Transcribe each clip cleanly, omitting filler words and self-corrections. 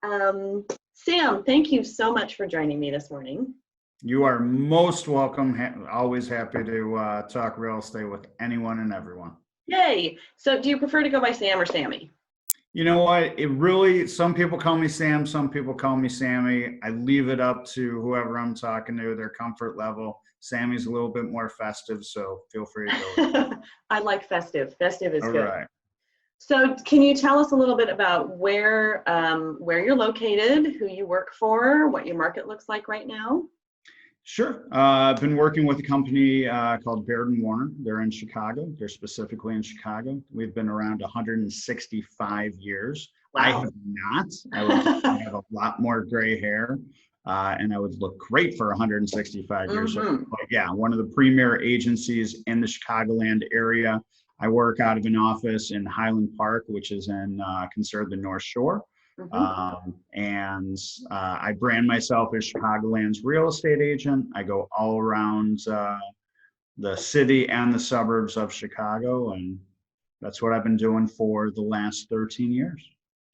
Sam, thank you so much for joining me this morning. You are most welcome. Always happy to talk real estate with anyone and everyone. Yay! So do you prefer to go by Sam or Sammy? You know what? It really, some people call me Sam, some people call me Sammy. I leave it up to whoever I'm talking to, their comfort level. Sammy's a little bit more festive, so feel free to go. I like festive. Festive is All good. right. So can you tell us a little bit about where you're located, who you work for, what your market looks like right now? Sure. I've been working with a company called Baird & Warner. They're in Chicago. They're specifically in Chicago. We've been around 165 years. Wow. I have not. I have a lot more gray hair, and I would look great for 165 years. Mm-hmm. But yeah, one of the premier agencies in the Chicagoland area. I work out of an office in Highland Park, which is in considered the North Shore. I brand myself as Chicagoland's real estate agent. I go all around the city and the suburbs of Chicago, and that's what I've been doing for the last 13 years.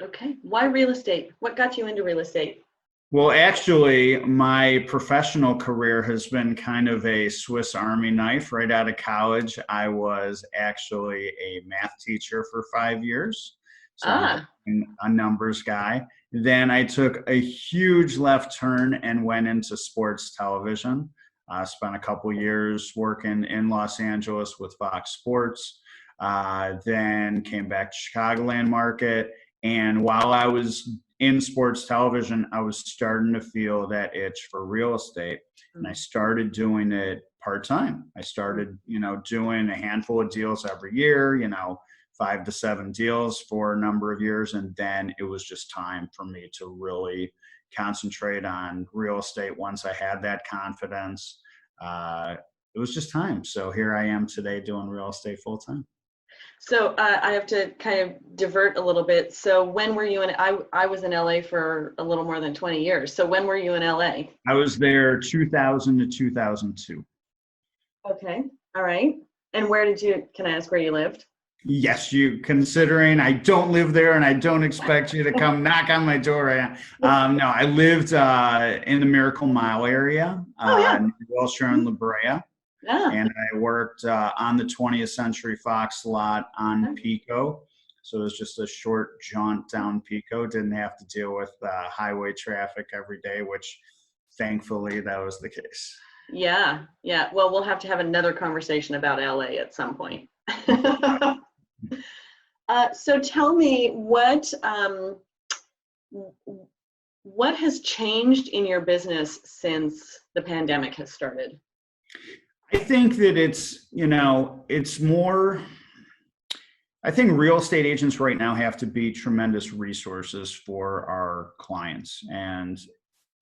Okay. Why real estate? What got you into real estate? Well, actually, my professional career has been kind of a Swiss Army knife. Right out of college, I was actually a math teacher for 5 years. So I'm a numbers guy. Then I took a huge left turn and went into sports television. I spent a couple years working in Los Angeles with Fox Sports. Then came back to Chicagoland market. And while I was in sports television, I was starting to feel that itch for real estate. And I started doing it part-time. I started, doing a handful of deals every year, 5 to 7 deals for a number of years. And then it was just time for me to really concentrate on real estate. Once I had that confidence, it was just time. So here I am today doing real estate full time. So I have to kind of divert a little bit. So when were you in, I was in LA for a little more than 20 years. So when were you in LA? I was there 2000 to 2002. Okay. All right. And can I ask where you lived? Yes, considering I don't live there and I don't expect you to come knock on my door right now. No, I lived in the Miracle Mile area, Wilshire and La Brea. Yeah. And I worked on the 20th Century Fox lot on Pico. So it was just a short jaunt down Pico. Didn't have to deal with highway traffic every day, which thankfully that was the case. Yeah. Yeah. Well, we'll have to have another conversation about LA at some point. So tell me what has changed in your business since the pandemic has started? I think that it's more, I think real estate agents right now have to be tremendous resources for our clients. And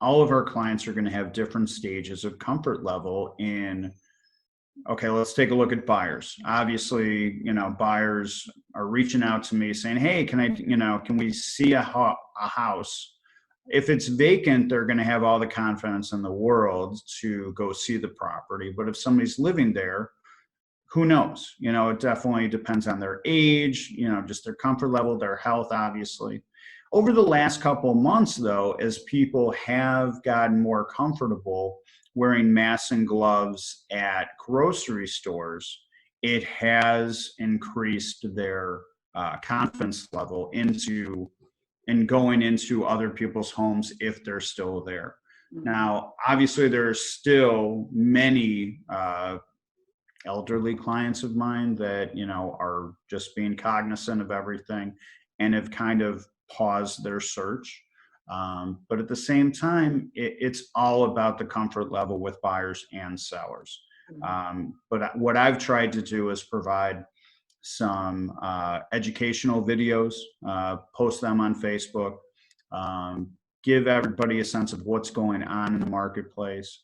all of our clients are going to have different stages of comfort level in, okay, let's take a look at buyers. Obviously, buyers are reaching out to me saying, hey, can we see a house? If it's vacant, they're going to have all the confidence in the world to go see the property. But if somebody's living there, who knows? It definitely depends on their age, just their comfort level, their health, obviously. Over the last couple of months, though, as people have gotten more comfortable wearing masks and gloves at grocery stores, it has increased their confidence level and going into other people's homes if they're still there. Now, obviously, there are still many elderly clients of mine that, are just being cognizant of everything and have kind of paused their search. But at the same time, it's all about the comfort level with buyers and sellers. But what I've tried to do is provide some educational videos, post them on Facebook, give everybody a sense of what's going on in the marketplace.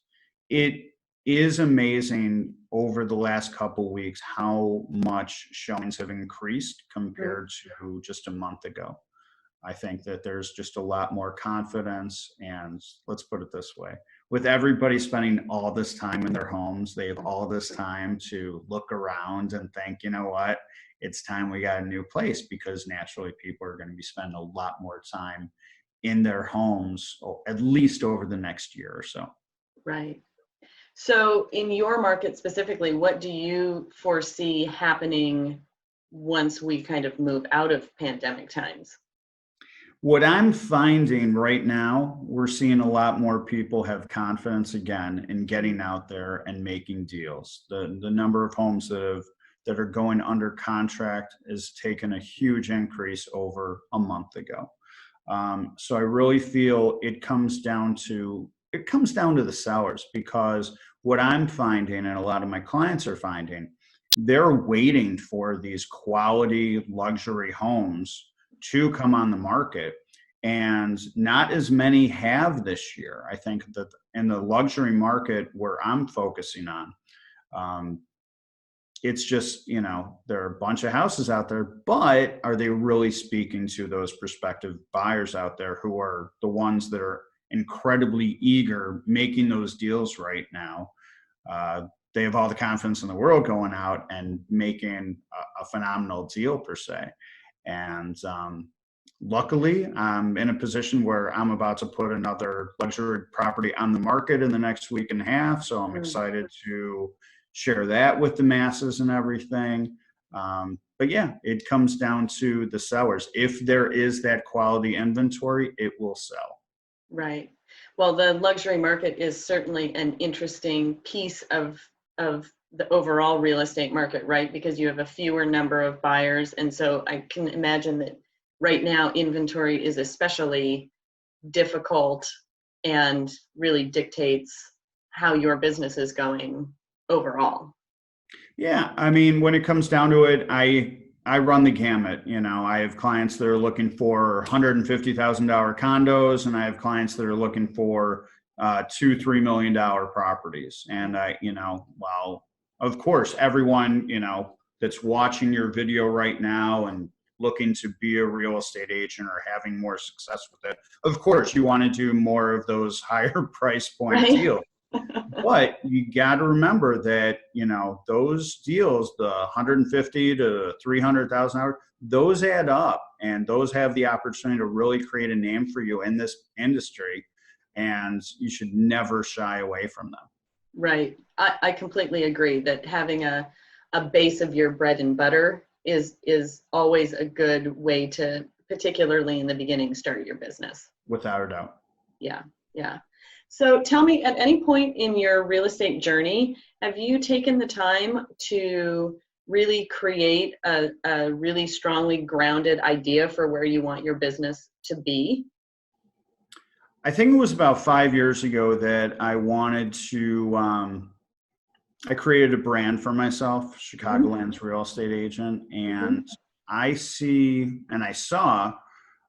It is amazing over the last couple of weeks how much showings have increased compared to just a month ago. I think that there's just a lot more confidence, and let's put it this way, with everybody spending all this time in their homes, they have all this time to look around and think, you know what, it's time we got a new place, because naturally people are going to be spending a lot more time in their homes, at least over the next year or so. Right. So in your market specifically, what do you foresee happening once we kind of move out of pandemic times? What I'm finding right now, we're seeing a lot more people have confidence again in getting out there and making deals. The number of homes that are going under contract has taken a huge increase over a month ago. So I really feel it comes down to the sellers, because what I'm finding and a lot of my clients are finding, they're waiting for these quality luxury homes to come on the market, and not as many have this year. I think that in the luxury market where I'm focusing on, it's just, there are a bunch of houses out there, but are they really speaking to those prospective buyers out there who are the ones that are incredibly eager making those deals right now? They have all the confidence in the world going out and making a phenomenal deal per se. And luckily, I'm in a position where I'm about to put another luxury property on the market in the next week and a half. So I'm excited to share that with the masses and everything. But yeah, it comes down to the sellers. If there is that quality inventory, it will sell. Right. Well, the luxury market is certainly an interesting piece of the overall real estate market, right? Because you have a fewer number of buyers. And so I can imagine that right now inventory is especially difficult and really dictates how your business is going overall. Yeah, I mean, when it comes down to it, I run the gamut. I have clients that are looking for $150,000 condos, and I have clients that are looking for $2-3 million properties. And well, of course, everyone that's watching your video right now and looking to be a real estate agent or having more success with it, of course, you want to do more of those higher price point deals. But you got to remember that, those deals, the 150 to 300,000 hours, those add up, and those have the opportunity to really create a name for you in this industry. And you should never shy away from them. Right. I completely agree that having a base of your bread and butter is always a good way to, particularly in the beginning, start your business. Without a doubt. Yeah. Yeah. So tell me, at any point in your real estate journey, have you taken the time to really create a really strongly grounded idea for where you want your business to be? I think it was about 5 years ago that I wanted to, I created a brand for myself, Chicagoland's Real Estate Agent. And I see and I saw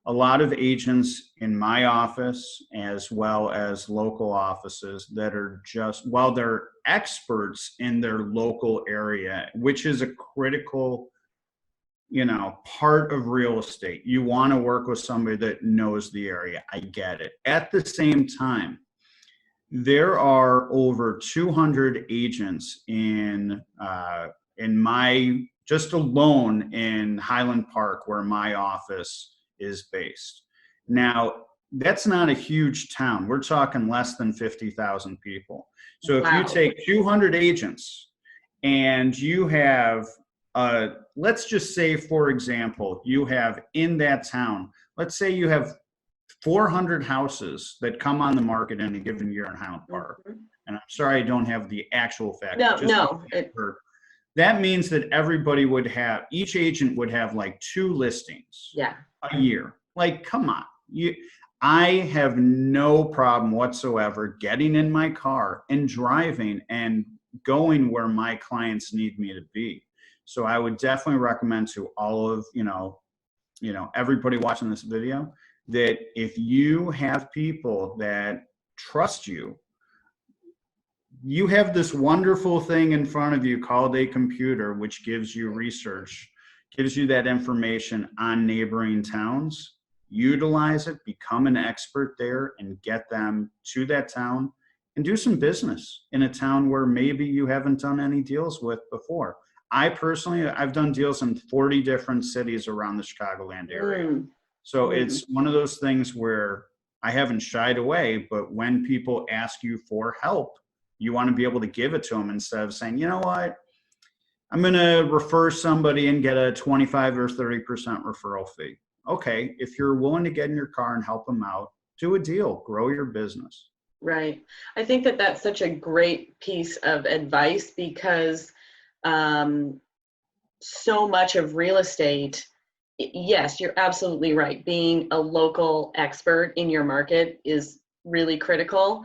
a lot of agents in my office as well as local offices that are just, well, they're experts in their local area, which is a critical, part of real estate. You want to work with somebody that knows the area. I get it. At the same time, there are over 200 agents in my, just alone in Highland Park, where my office is based. Now, that's not a huge town. We're talking less than 50,000 people. So if you take 200 agents and you have, let's just say, for example, you have in that town, let's say you have 400 houses that come on the market in a given year in Highland Park. And I'm sorry I don't have the actual fact. That means that everybody would have, each agent would have like 2 listings a year. Like, come on. I have no problem whatsoever getting in my car and driving and going where my clients need me to be. So I would definitely recommend to all of, everybody watching this video, that if you have people that trust you, you have this wonderful thing in front of you called a computer, which gives you research, gives you that information on neighboring towns. Utilize it, become an expert there, and get them to that town and do some business in a town where maybe you haven't done any deals with before. I personally, I've done deals in 40 different cities around the Chicagoland area. So Mm, it's one of those things where I haven't shied away, but when people ask you for help, you want to be able to give it to them instead of saying, you know what, I'm going to refer somebody and get a 25 or 30% referral fee. Okay, if you're willing to get in your car and help them out, do a deal, grow your business. right. I think that that's such a great piece of advice because um, so much of real estate, yes, you're absolutely right. Being a local expert in your market is really critical.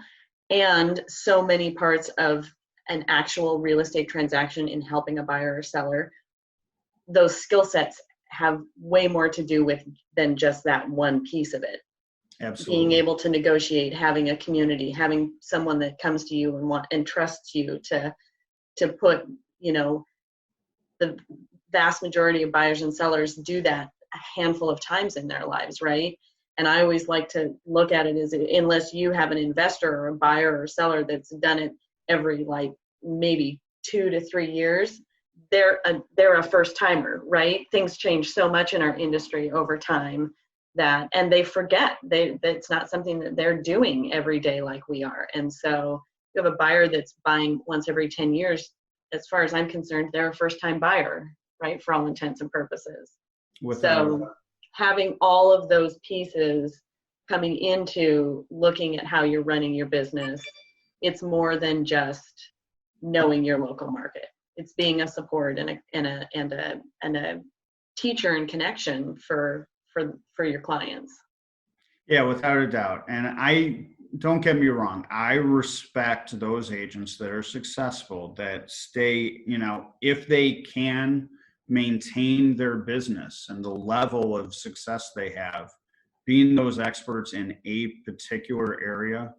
And so many parts of an actual real estate transaction in helping a buyer or seller, those skill sets have way more to do with than just that one piece of it. Being Absolutely. able to negotiate, having a community, having someone that comes to you and trusts you to put, you know, the vast majority of buyers and sellers do that a handful of times in their lives, right? And I always like to look at it as, unless you have an investor or a buyer or seller that's done it every like maybe 2 to 3 years, they're a first timer, right? Things change so much in our industry over time that, and they forget that's not something that they're doing every day like we are. And so you have a buyer that's buying once every 10 years, as far as I'm concerned, they're a first time buyer, right? For all intents and purposes. Without a So having all of those pieces coming into looking at how you're running your business, it's more than just knowing your local market. It's being a support and a teacher and connection for your clients. Yeah, without a doubt. And I don't get me wrong, I respect those agents that are successful, that stay, if they can maintain their business and the level of success they have, being those experts in a particular area,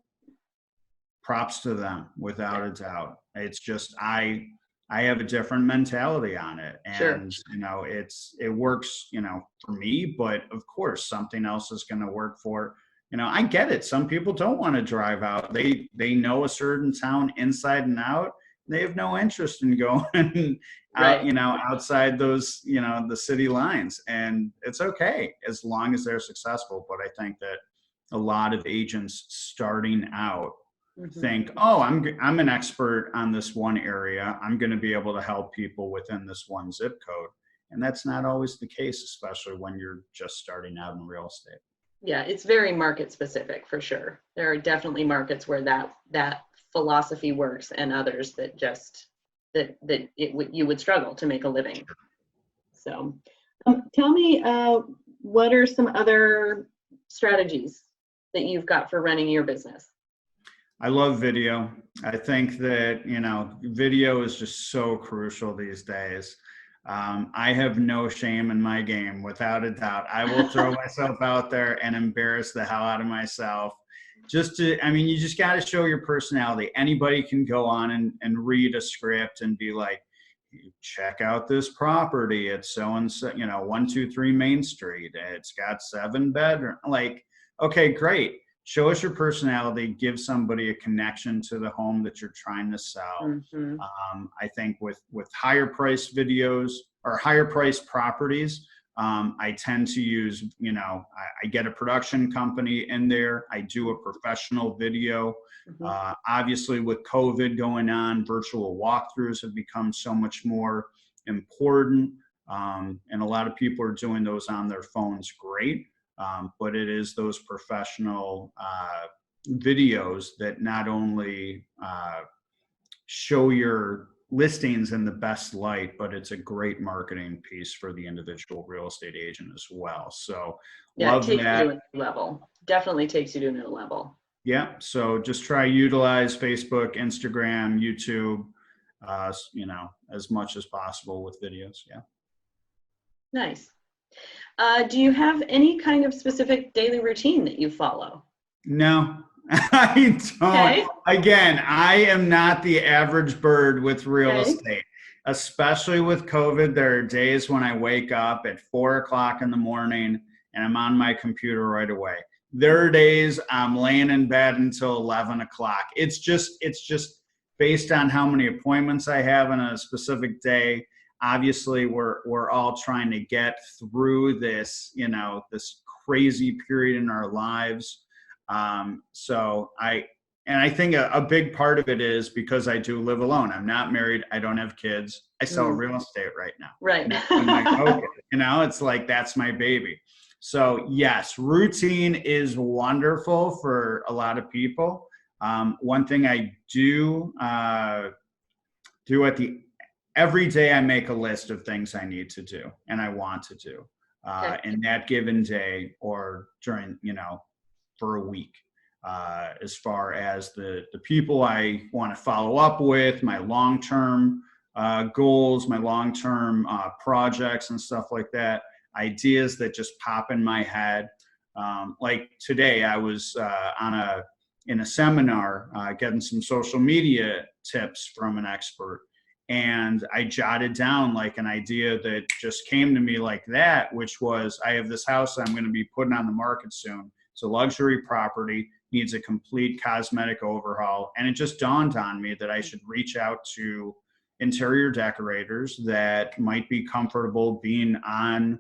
props to them without a doubt. It's just I have a different mentality on it, Sure. and it works for me, but of course something else is going to work for I get it. Some people don't want to drive out. They know a certain town inside and out. They have no interest in going out Right. outside those the city lines, and it's okay as long as they're successful. But I think that a lot of agents starting out Hmm. think, oh, I'm an expert on this one area. I'm going to be able to help people within this one zip code. And that's not always the case, especially when you're just starting out in real estate. Yeah, it's very market specific for sure. There are definitely markets where that philosophy works, and others that just you would struggle to make a living. So, tell me, what are some other strategies that you've got for running your business? I love video. I think that, video is just so crucial these days. I have no shame in my game, without a doubt. I will throw myself out there and embarrass the hell out of myself. You just got to show your personality. Anybody can go on and read a script and be like, check out this property. It's so and so, 123 Main Street. It's got 7 bedrooms. Like, okay, great. Show us your personality. Give somebody a connection to the home that you're trying to sell. Hmm. I think with higher price videos or higher price properties, I tend to use, I get a production company in there. I do a professional video. Hmm. Obviously, with COVID going on, virtual walkthroughs have become so much more important. And a lot of people are doing those on their phones. Great. But it is those professional videos that not only show your listings in the best light, but it's a great marketing piece for the individual real estate agent as well. So Yeah, it love takes you to that. a new level. Definitely takes you to a new level. Yeah. So just try utilize Facebook, Instagram, YouTube, as much as possible with videos. Yeah. Nice. Do you have any kind of specific daily routine that you follow? No, I don't. Okay. Again, I am not the average bird with real Okay. estate, especially with COVID. There are days when I wake up at 4 o'clock in the morning and I'm on my computer right away. There are days I'm laying in bed until 11 o'clock. It's just based on how many appointments I have in a specific day. Obviously, we're all trying to get through this, this crazy period in our lives. And I think a big part of it is because I do live alone. I'm not married. I don't have kids. I sell real estate right now. Right. I'm like, okay, it's like, that's my baby. So yes, routine is wonderful for a lot of people. One thing I do every day, I make a list of things I need to do and I want to do in that given day or during, for a week. As far as the people I want to follow up with, my long-term goals, my long-term projects and stuff like that, ideas that just pop in my head. Like today, I was in a seminar getting some social media tips from an expert. And I jotted down like an idea that just came to me like that, which was, I have this house I'm going to be putting on the market soon. It's a luxury property, needs a complete cosmetic overhaul. And it just dawned on me that I should reach out to interior decorators that might be comfortable being on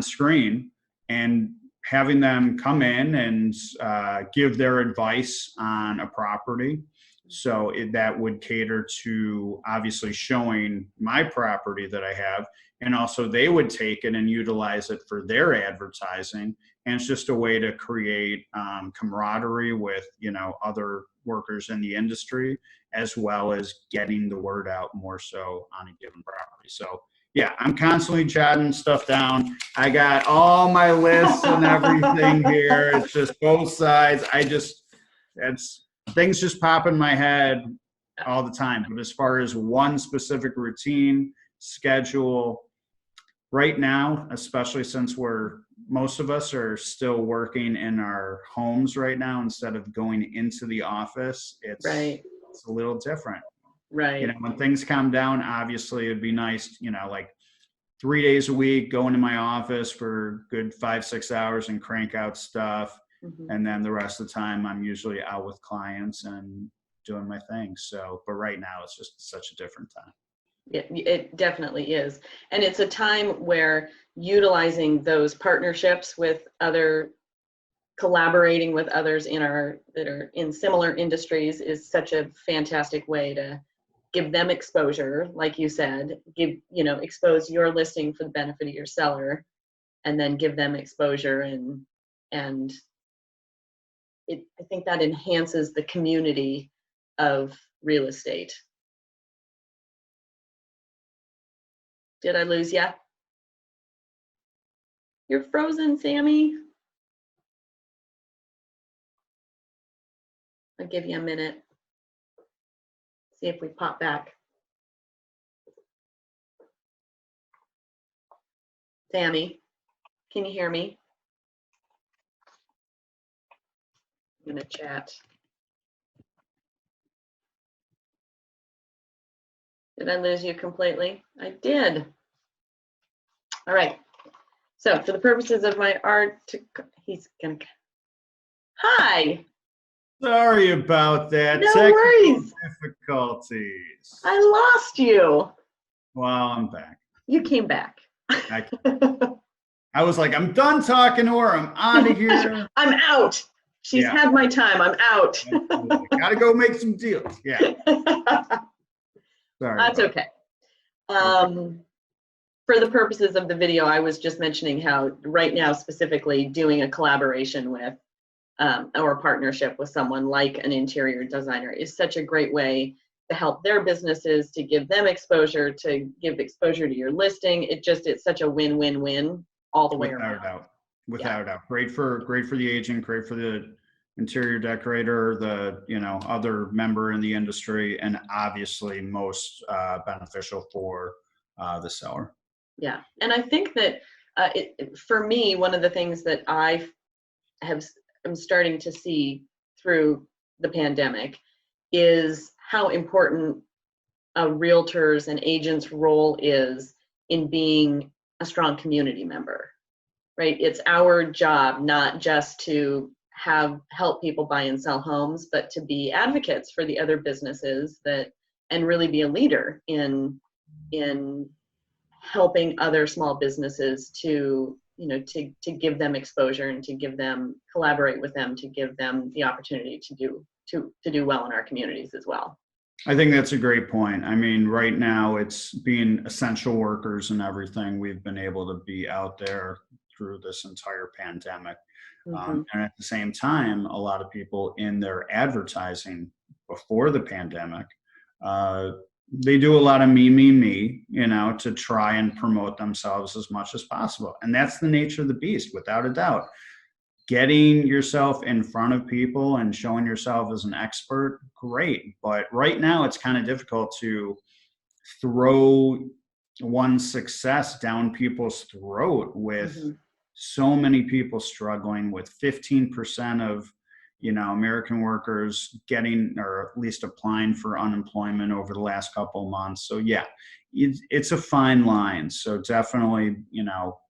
screen and having them come in and give their advice on a property. So that would cater to obviously showing my property that I have, and also they would take it and utilize it for their advertising. And it's just a way to create camaraderie with, other workers in the industry, as well as getting the word out more so on a given property. So yeah, I'm constantly jotting stuff down. I got all my lists and everything here. It's just both sides. Things just pop in my head all the time. But as far as one specific routine, schedule, right now, especially since most of us are still working in our homes right now instead of going into the office, it's a little different. Right. When things calm down, obviously it'd be nice, like 3 days a week, go into my office for good 5-6 hours and crank out stuff. Mm-hmm. And then the rest of the time I'm usually out with clients and doing my thing. So, but right now it's just such a different time. It definitely is. And it's a time where utilizing those partnerships with collaborating with others that are in similar industries is such a fantastic way to give them exposure. Like you said, expose your listing for the benefit of your seller, and then give them exposure and I think that enhances the community of real estate. Did I lose ya? You're frozen, Sammy. I'll give you a minute. See if we pop back. Sammy, can you hear me? I'm gonna chat. Did I lose you completely? I did. All right. So for the purposes of my he's gonna. Hi. Sorry about that. No Technical worries. difficulties. I lost you. Well, I'm back. You came back. I was like, I'm done talking to her. I'm out of here. I'm out. She's had my time. I'm out. Gotta go make some deals. Yeah. Sorry. That's okay. For the purposes of the video, I was just mentioning how right now specifically doing a collaboration with or a partnership with someone like an interior designer is such a great way to help their businesses, to give them exposure, to give exposure to your listing. It's such a win-win-win all the way around. Without a doubt. Great for the agent, great for the interior decorator, the other member in the industry, and obviously most beneficial for the seller. Yeah, and I think that for me, one of the things that I'm starting to see through the pandemic is how important a realtor's and agent's role is in being a strong community member, right? It's our job not just to help people buy and sell homes, but to be advocates for the other businesses and really be a leader in helping other small businesses to to give them exposure and to give them, collaborate with them, to give them the opportunity to do well in our communities as well. I think that's a great point. I mean, right now it's being essential workers and everything. We've been able to be out there through this entire pandemic. Mm-hmm. And at the same time, a lot of people in their advertising before the pandemic, they do a lot of me, to try and promote themselves as much as possible. And that's the nature of the beast, without a doubt. Getting yourself in front of people and showing yourself as an expert, great. But right now it's kind of difficult to throw one's success down people's throat with Mm-hmm. so many people struggling, with 15% of American workers getting, or at least applying for unemployment over the last couple of months. So yeah, it's a fine line. So definitely,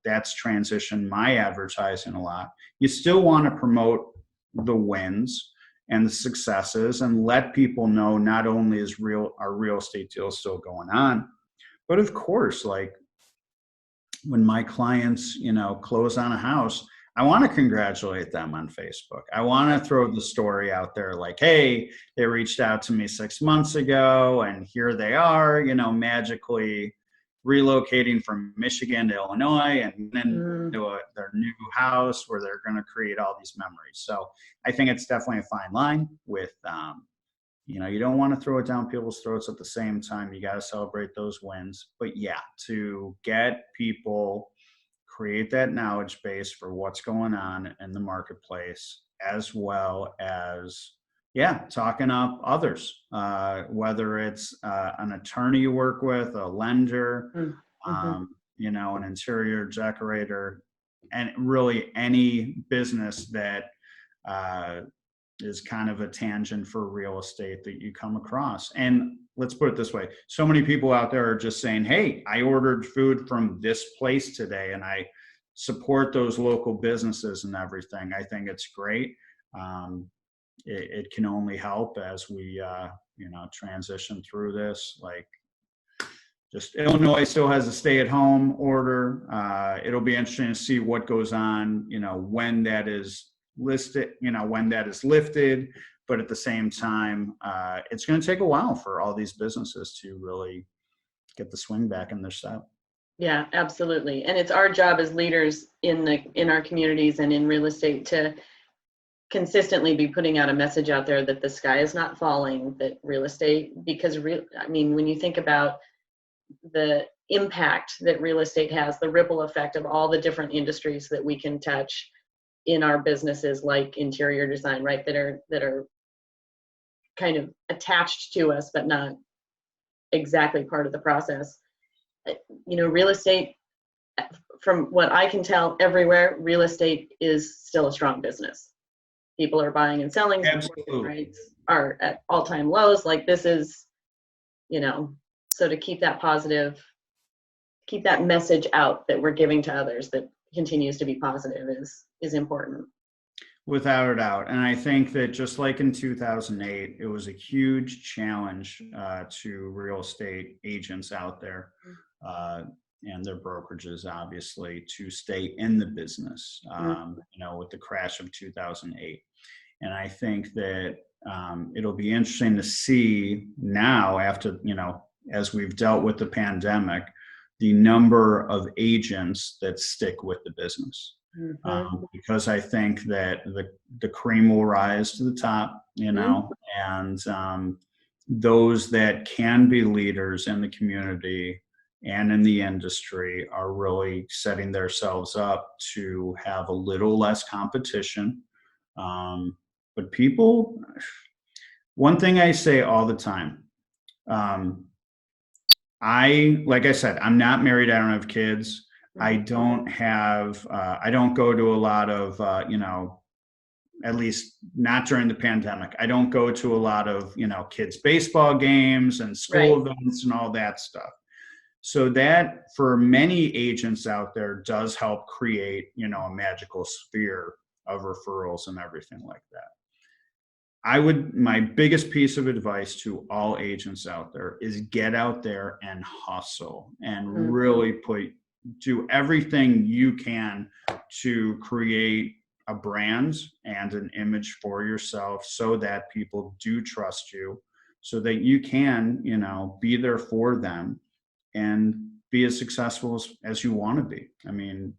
that's transitioned my advertising a lot. You still want to promote the wins and the successes and let people know not only is our real estate deal still going on, but of course, like when my clients, close on a house, I want to congratulate them on Facebook. I want to throw the story out there like, hey, they reached out to me 6 months ago and here they are, magically relocating from Michigan to Illinois and then to their new house where they're going to create all these memories. So I think it's definitely a fine line with, you don't want to throw it down people's throats at the same time. You got to celebrate those wins. But yeah, to get people, create that knowledge base for what's going on in the marketplace, as well as, talking up others, whether it's an attorney you work with, a lender, Mm-hmm. an interior decorator, and really any business that is kind of a tangent for real estate that you come across. And let's put it this way. So many people out there are just saying, hey, I ordered food from this place today and I support those local businesses and everything. I think it's great. It can only help as we, transition through this. Like, just Illinois still has a stay-at-home order. It'll be interesting to see what goes on, when that is listed, when that is lifted. But at the same time, it's going to take a while for all these businesses to really get the swing back in their step. Yeah, absolutely. And it's our job as leaders in our communities and in real estate to consistently be putting out a message out there that the sky is not falling, that real estate, because when you think about the impact that real estate has, the ripple effect of all the different industries that we can touch in our businesses, like interior design, right, that are kind of attached to us but not exactly part of the process. Real estate, from what I can tell everywhere, real estate is still a strong business. People are buying and selling. Absolutely. Rates are at all-time lows. Like, this is, so to keep that positive, keep that message out that we're giving to others that continues to be positive is important. Without a doubt. And I think that just like in 2008, it was a huge challenge to real estate agents out there and their brokerages, obviously, to stay in the business, with the crash of 2008. And I think that it'll be interesting to see now, after, as we've dealt with the pandemic, the number of agents that stick with the business. Because I think that the cream will rise to the top, and those that can be leaders in the community and in the industry are really setting themselves up to have a little less competition. But people, one thing I say all the time, like I said, I'm not married. I don't have kids. I don't go to a lot of, at least not during the pandemic. I don't go to a lot of, kids' baseball games and school events and all that stuff. So that, for many agents out there, does help create, a magical sphere of referrals and everything like that. My biggest piece of advice to all agents out there is get out there and hustle and really put do everything you can to create a brand and an image for yourself so that people do trust you, so that you can, be there for them and be as successful as you want to be. I mean,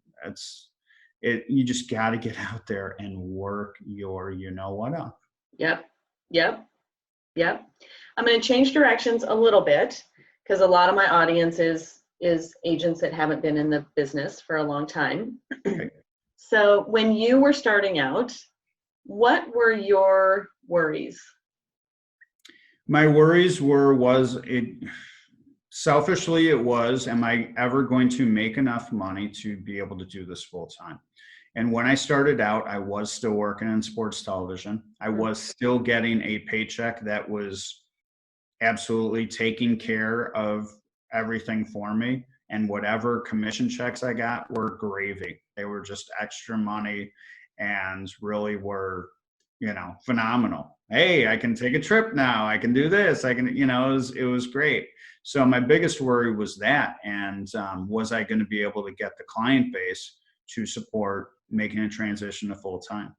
you just got to get out there and work your, what up. Yep. Yep. Yep. I'm going to change directions a little bit because a lot of my audience is agents that haven't been in the business for a long time. Okay. So when you were starting out, what were your worries? My worries selfishly, it was, am I ever going to make enough money to be able to do this full time? And when I started out, I was still working in sports television. I was still getting a paycheck that was absolutely taking care of everything for me. And whatever commission checks I got were gravy. They were just extra money and really were, phenomenal. Hey, I can take a trip now. I can do this. I can, it was great. So my biggest worry was that. And was I going to be able to get the client base to support making a transition to full time?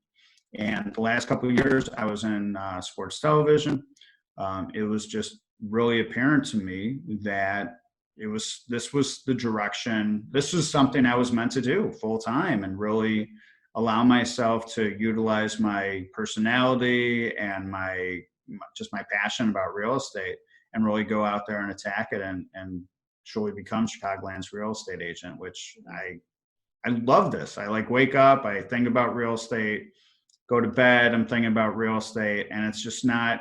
And the last couple of years, I was in sports television. It was just really apparent to me that this was the direction. This was something I was meant to do full time and really allow myself to utilize my personality and my passion about real estate and really go out there and attack it and truly become Chicagoland's real estate agent, which I love this. I wake up, I think about real estate, go to bed, I'm thinking about real estate, and it's just not,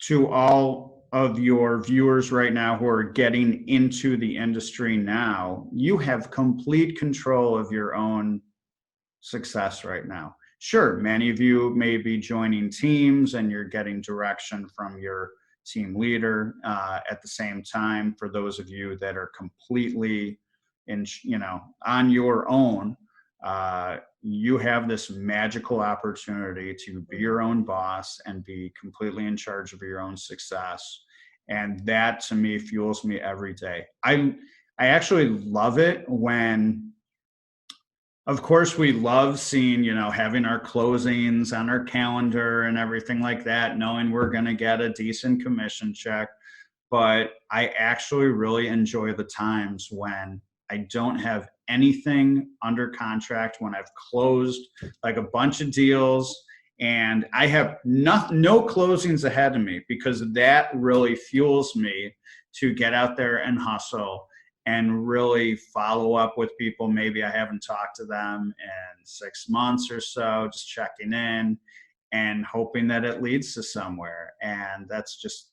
to all of your viewers right now who are getting into the industry now, you have complete control of your own success right now. Sure, many of you may be joining teams and you're getting direction from your team leader. At the same time, for those of you that are completely on your own, you have this magical opportunity to be your own boss and be completely in charge of your own success. And that to me fuels me every day. I actually love it when, of course, we love seeing, having our closings on our calendar and everything like that, knowing we're going to get a decent commission check. But I actually really enjoy the times when I don't have anything under contract, when I've closed a bunch of deals and I have no closings ahead of me, because that really fuels me to get out there and hustle and really follow up with people. Maybe I haven't talked to them in 6 months or so, just checking in and hoping that it leads to somewhere. And that's just,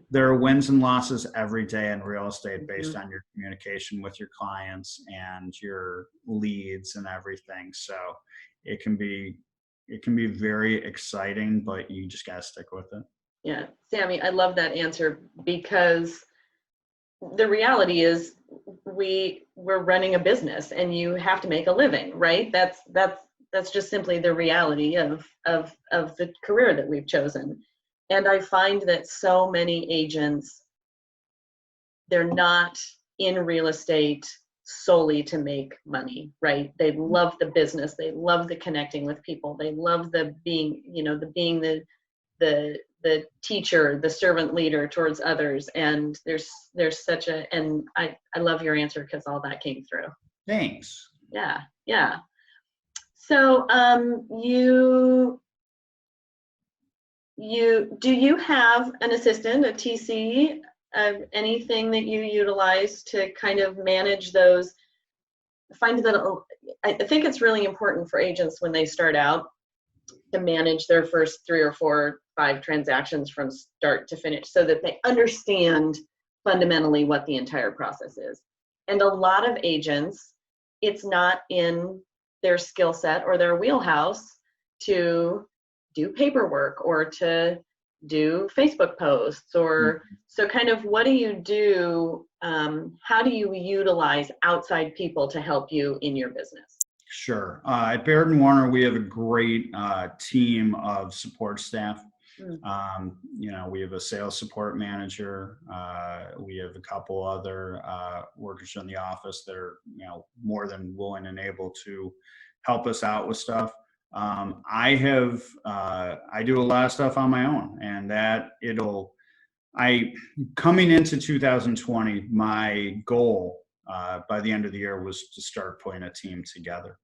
there are wins and losses every day in real estate based on your communication with your clients and your leads and everything. So it can be very exciting, but you just got to stick with it. Yeah, Sammy, I love that answer, because the reality is we're running a business and you have to make a living, right? That's just simply the reality of the career that we've chosen. And I find that so many agents, they're not in real estate solely to make money, right? They love the business. They love the connecting with people. They love the being the teacher, the servant leader towards others. And there's such and I love your answer because all that came through. Thanks. Yeah. Yeah. So, do you have an assistant, a TC, anything that you utilize to kind of manage those? I think it's really important for agents when they start out to manage their first 3 or 4, 5 transactions from start to finish, so that they understand fundamentally what the entire process is. And a lot of agents, it's not in their skill set or their wheelhouse to do paperwork or to do Facebook posts or so kind of what do you do? How do you utilize outside people to help you in your business? Sure. At Baird & Warner, we have a great team of support staff. Mm. We have a sales support manager. We have a couple other workers in the office that are, more than willing and able to help us out with stuff. I do a lot of stuff on my own, and coming into 2020, my goal by the end of the year was to start putting a team together.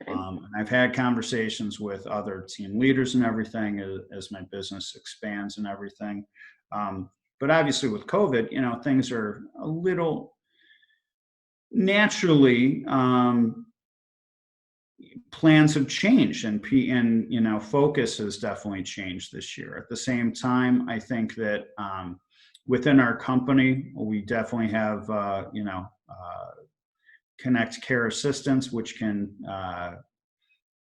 Okay. And I've had conversations with other team leaders and everything as my business expands and everything. But obviously with COVID, things are a little naturally, plans have changed, and focus has definitely changed this year. At the same time, I think that within our company, we definitely have Connect Care Assistance, which can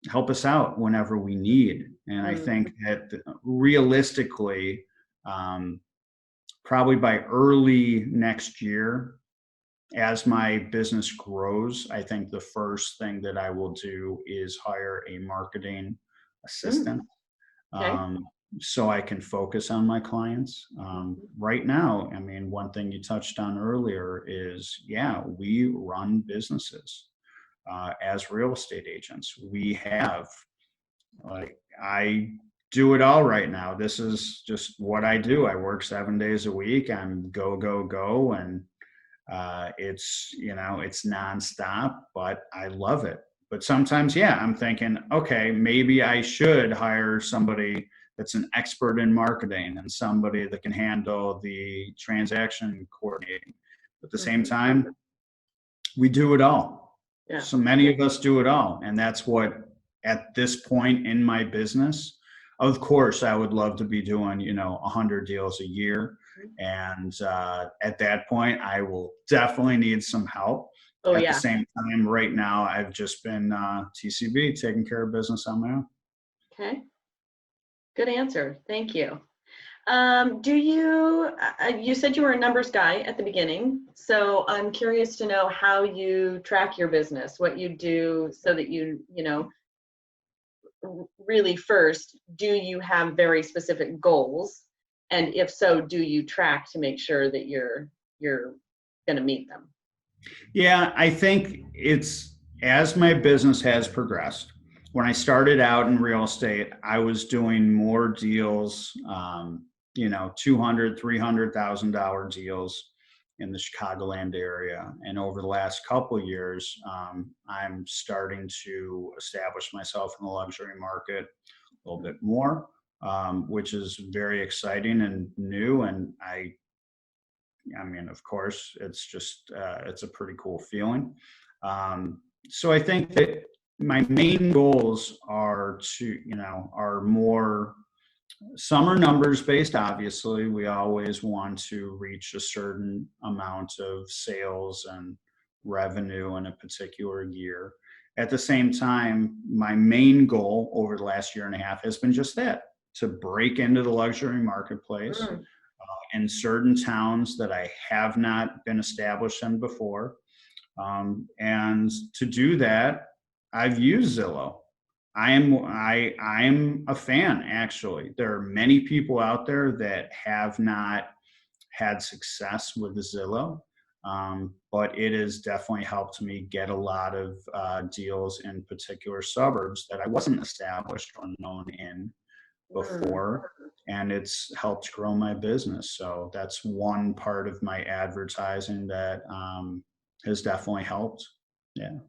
help us out whenever we need. And I think that realistically, probably by early next year, as my business grows, I think the first thing that I will do is hire a marketing assistant, Okay. so I can focus on my clients. Right now, I mean, one thing you touched on earlier is, we run businesses as real estate agents. I do it all right now. This is just what I do. I work 7 days a week. I'm go, go, go. And it's nonstop, but I love it. But sometimes, I'm thinking, okay, maybe I should hire somebody that's an expert in marketing and somebody that can handle the transaction coordinating. But at the same time, we do it all. Yeah. So many of us do it all. And that's what, at this point in my business, of course, I would love to be doing, 100 deals a year. And at that point, I will definitely need some help. At the same time, right now, I've just been TCB, taking care of business on my own. Okay. Good answer. Thank you. You said you were a numbers guy at the beginning, so I'm curious to know how you track your business, what you do so that really first, do you have very specific goals? And if so, do you track to make sure that you're going to meet them? Yeah, I think as my business has progressed. When I started out in real estate, I was doing more deals, $200,000, $300,000 deals in the Chicagoland area. And over the last couple of years, I'm starting to establish myself in the luxury market a little bit more, which is very exciting and new. And I mean, of course, it's a pretty cool feeling. So I think that my main goals are more, some are numbers based. Obviously, we always want to reach a certain amount of sales and revenue in a particular year. At the same time, my main goal over the last year and a half has been just that, to break into the luxury marketplace in certain towns that I have not been established in before. And to do that, I've used Zillow. I am a fan, actually. There are many people out there that have not had success with Zillow, but it has definitely helped me get a lot of deals in particular suburbs that I wasn't established or known in before, and it's helped grow my business. So that's one part of my advertising that has definitely helped. Yeah.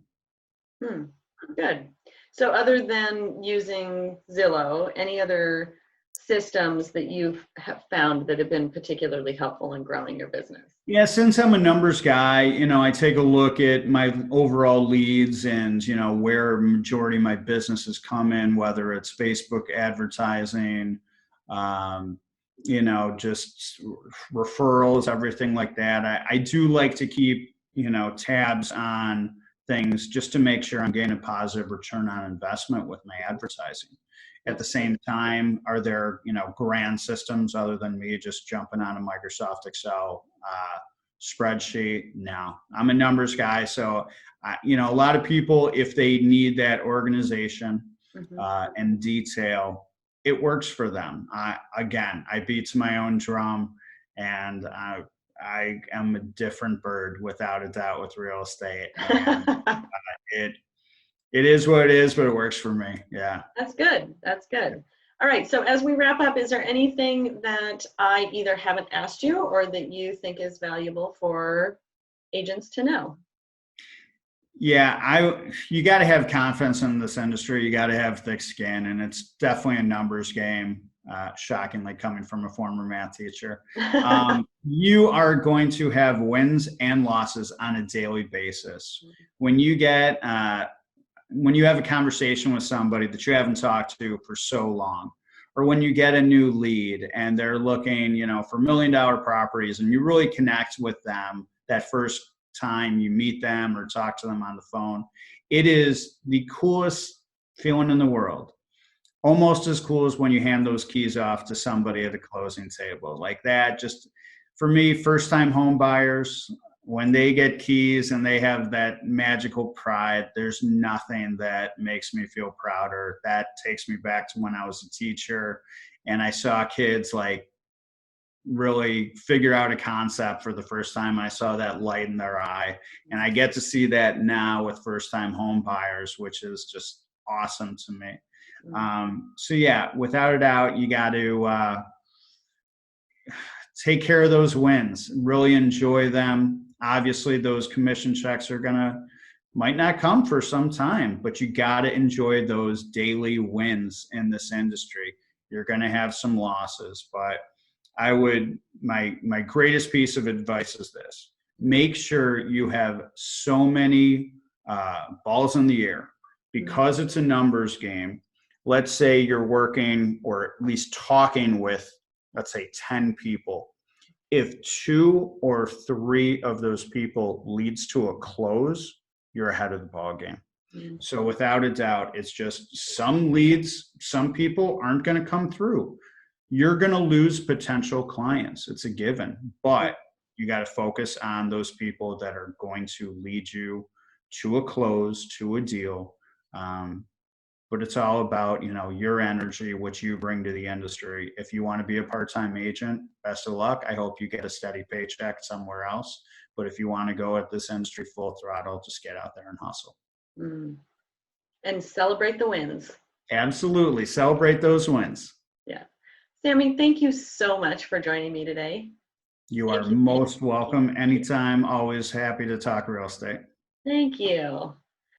Good. So other than using Zillow, any other systems that you've found that have been particularly helpful in growing your business? Yeah, since I'm a numbers guy, I take a look at my overall leads and, where a majority of my businesses come in, whether it's Facebook advertising, just referrals, everything like that. I do like to keep, tabs on things just to make sure I'm getting a positive return on investment with my advertising. At the same time, are there, grand systems other than me just jumping on a Microsoft Excel spreadsheet? No, I'm a numbers guy. So, a lot of people, if they need that organization and detail, it works for them. Again, I beat to my own drum, and I am a different bird without a doubt with real estate. And it it is what it is, but it works for me. Yeah. That's good. That's good. All right. So as we wrap up, is there anything that I either haven't asked you or that you think is valuable for agents to know? Yeah, you got to have confidence in this industry. You got to have thick skin, and it's definitely a numbers game. Shockingly, coming from a former math teacher, you are going to have wins and losses on a daily basis. When you get when you have a conversation with somebody that you haven't talked to for so long, or when you get a new lead and they're looking, for $1 million properties, and you really connect with them that first time you meet them or talk to them on the phone, it is the coolest feeling in the world. Almost as cool as when you hand those keys off to somebody at a closing table. Like that, just for me, first time home buyers, when they get keys and they have that magical pride, there's nothing that makes me feel prouder. That takes me back to when I was a teacher and I saw kids like really figure out a concept for the first time. I saw that light in their eye, and I get to see that now with first time home buyers, which is just awesome to me. So yeah, without a doubt, you got to take care of those wins, really enjoy them. Obviously those commission checks might not come for some time, but you got to enjoy those daily wins in this industry. You're going to have some losses, but my greatest piece of advice is this: make sure you have so many balls in the air, because it's a numbers game. Let's say you're working or at least talking with, let's say 10 people. If 2 or 3 of those people leads to a close, you're ahead of the ball game. So without a doubt, it's just some leads, some people aren't going to come through. You're going to lose potential clients. It's a given, but you got to focus on those people that are going to lead you to a close, to a deal. But it's all about, your energy, what you bring to the industry. If you want to be a part-time agent, best of luck. I hope you get a steady paycheck somewhere else. But if you want to go at this industry full throttle, just get out there and hustle. And celebrate the wins. Absolutely. Celebrate those wins. Yeah. Sammy, thank you so much for joining me today. You are most welcome anytime. Always happy to talk real estate. Thank you.